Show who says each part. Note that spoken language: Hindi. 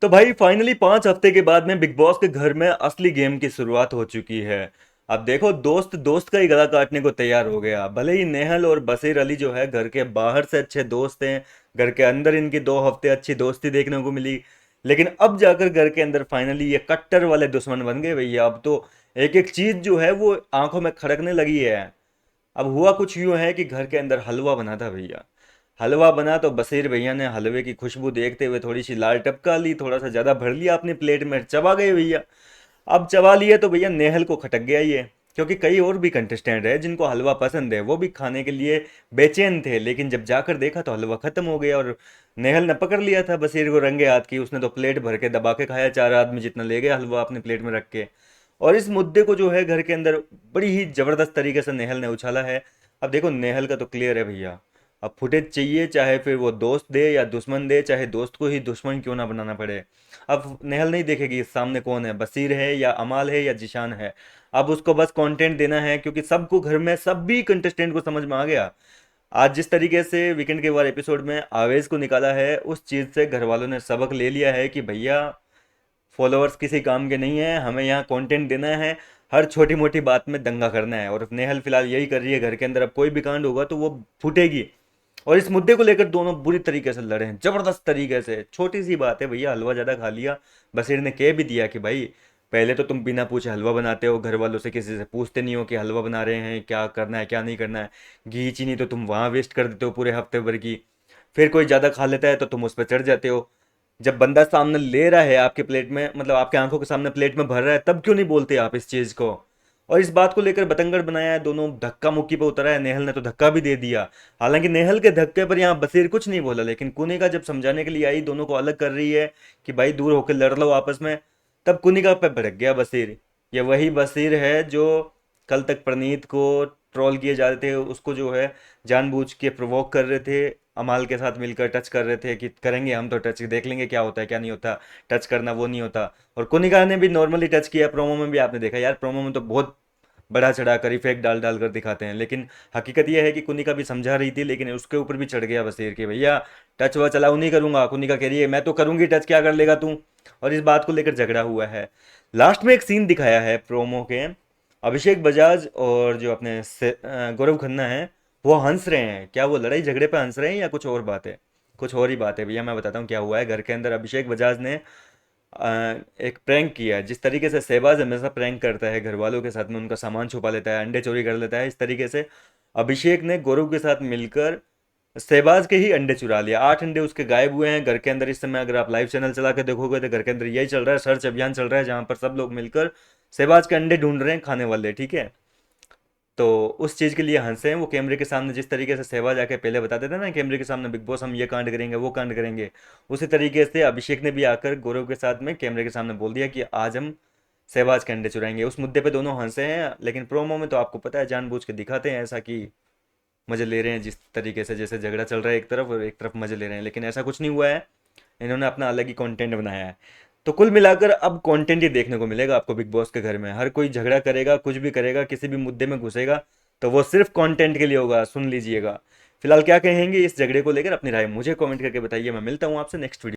Speaker 1: तो भाई फाइनली 5 हफ्ते के बाद में बिग बॉस के घर में असली गेम की शुरुआत हो चुकी है। अब देखो, दोस्त दोस्त का ही गला काटने को तैयार हो गया। भले ही नेहल और बशीर अली जो है घर के बाहर से अच्छे दोस्त हैं, घर के अंदर इनकी 2 हफ्ते अच्छी दोस्ती देखने को मिली, लेकिन अब जाकर घर के अंदर फाइनली ये कट्टर वाले दुश्मन बन गए भैया। अब तो एक एक चीज जो है वो आंखों में खड़कने लगी है। अब हुआ कुछ यूं है कि घर के अंदर हलवा बना था भैया। हलवा बना तो बशीर भैया ने हलवे की खुशबू देखते हुए थोड़ी सी लाल टपका ली, थोड़ा सा ज़्यादा भर लिया अपनी प्लेट में, चबा गए भैया। अब चबा लिए तो भैया नेहल को खटक गया ये, क्योंकि कई और भी कंटेस्टेंट है जिनको हलवा पसंद है, वो भी खाने के लिए बेचैन थे, लेकिन जब जाकर देखा तो हलवा खत्म हो गया। और नेहल ने पकड़ लिया था बशीर को रंगे हाथ की, उसने तो प्लेट भर के दबा के खाया, 4 आदमी जितना ले गया हलवा अपनी प्लेट में रख के। और इस मुद्दे को जो है घर के अंदर बड़ी ही जबरदस्त तरीके से नेहल ने उछाला है। अब देखो, नेहल का तो क्लियर है भैया। अब फुटेज चाहिए, चाहे फिर वो दोस्त दे या दुश्मन दे, चाहे दोस्त को ही दुश्मन क्यों ना बनाना पड़े। अब नेहल नहीं देखेगी सामने कौन है, बशीर है या अमाल है या जिशान है। अब उसको बस कंटेंट देना है, क्योंकि सबको घर में सभी कंटेस्टेंट को समझ में आ गया। आज जिस तरीके से वीकेंड के बाद एपिसोड में आवेश को निकाला है, उस चीज़ से घर वालों ने सबक ले लिया है कि भैया फॉलोअर्स किसी काम के नहीं है, हमें यहाँ कंटेंट देना है, हर छोटी मोटी बात में दंगा करना है। और नेहल फिलहाल यही कर रही है घर के अंदर। अब कोई भी कांड होगा तो वो फूटेगी। और इस मुद्दे को लेकर दोनों बुरी तरीके से लड़े हैं, जबरदस्त तरीके से। छोटी सी बात है भैया, हलवा ज़्यादा खा लिया। बशीर ने कह भी दिया कि भाई पहले तो तुम बिना पूछे हलवा बनाते हो, घर वालों से किसी से पूछते नहीं हो कि हलवा बना रहे हैं, क्या करना है क्या नहीं करना है। घी चीनी तो तुम वहाँ वेस्ट कर देते हो पूरे हफ्ते भर की। फिर कोई ज़्यादा खा लेता है तो तुम उस पर चढ़ जाते हो। जब बंदा सामने ले रहा है आपके प्लेट में, मतलब आपके आंखों के सामने प्लेट में भर रहा है, तब क्यों नहीं बोलते आप इस चीज को। और इस बात को लेकर बतंगड़ बनाया है, दोनों धक्का मुक्की पे उतरा है। नेहल ने तो धक्का भी दे दिया। हालांकि नेहल के धक्के पर यहाँ बशीर कुछ नहीं बोला, लेकिन कुनिका जब समझाने के लिए आई, दोनों को अलग कर रही है कि भाई दूर होकर लड़ लो आपस में, तब कुनिका पे भड़क गया बशीर। ये वही बशीर है जो कल तक प्रनीत को ट्रोल किए जा रहे थे, उसको जो है जानबूझ के प्रोवोक कर रहे थे, अमाल के साथ मिलकर टच कर रहे थे कि करेंगे हम तो टच, देख लेंगे क्या होता है क्या नहीं होता, टच करना वो नहीं होता। और कुनिका ने भी नॉर्मली टच किया, प्रोमो में भी आपने देखा यार, प्रोमो में तो बहुत बढ़ा चढ़ा कर इफेक्ट डाल डाल कर दिखाते हैं, लेकिन हकीकत यह है कि कुनिका भी समझा रही थी, लेकिन उसके ऊपर भी चढ़ गया बशीर के भैया टच वह चलाऊ नहीं करूंगा। कुनिका कह रही है मैं तो करूंगी टच, क्या कर लेगा तू। और इस बात को लेकर झगड़ा हुआ है। लास्ट में एक सीन दिखाया है प्रोमो के, अभिषेक बजाज और जो अपने गौरव खन्ना है, वो हंस रहे हैं। क्या वो लड़ाई झगड़े पे हंस रहे हैं या कुछ और बात है? कुछ और ही बात है भैया। मैं बताता हूँ क्या हुआ है। घर के अंदर अभिषेक बजाज ने एक प्रैंक किया है। जिस तरीके से शहबाज हमेशा प्रैंक करता है घर वालों के साथ में, उनका सामान छुपा लेता है, अंडे चोरी कर लेता है, इस तरीके से अभिषेक ने गौरव के साथ मिलकर शहबाज के ही अंडे चुरा लिया। 8 अंडे उसके गायब हुए हैं घर के अंदर। इस समय अगर आप लाइव चैनल चला के देखोगे तो घर के अंदर यही चल रहा है, सर्च अभियान चल रहा है, जहां पर सब लोग मिलकर शहबाज के अंडे ढूंढ रहे हैं खाने वाले, ठीक है। तो उस चीज़ के लिए हंसे हैं वो कैमरे के सामने। जिस तरीके से सहवाज आके पहले बता देते ना कैमरे के सामने, बिग बॉस हम ये कांड करेंगे वो कांड करेंगे, उसी तरीके से अभिषेक ने भी आकर गौरव के साथ में कैमरे के सामने बोल दिया कि आज हम सहवाज के अंडे चुराएंगे। उस मुद्दे पे दोनों हंसे हैं, लेकिन प्रोमो में तो आपको पता है जानबूझ के दिखाते हैं ऐसा कि मजे ले रहे हैं, जिस तरीके से जैसे झगड़ा चल रहा है एक तरफ और एक तरफ मजे ले रहे हैं, लेकिन ऐसा कुछ नहीं हुआ है। इन्होंने अपना अलग ही कंटेंट बनाया है। तो कुल मिलाकर अब कंटेंट ही देखने को मिलेगा आपको बिग बॉस के घर में। हर कोई झगड़ा करेगा, कुछ भी करेगा, किसी भी मुद्दे में घुसेगा, तो वो सिर्फ कंटेंट के लिए होगा, सुन लीजिएगा। फिलहाल क्या कहेंगे इस झगड़े को लेकर, अपनी राय मुझे कमेंट करके बताइए। मैं मिलता हूँ आपसे नेक्स्ट वीडियो।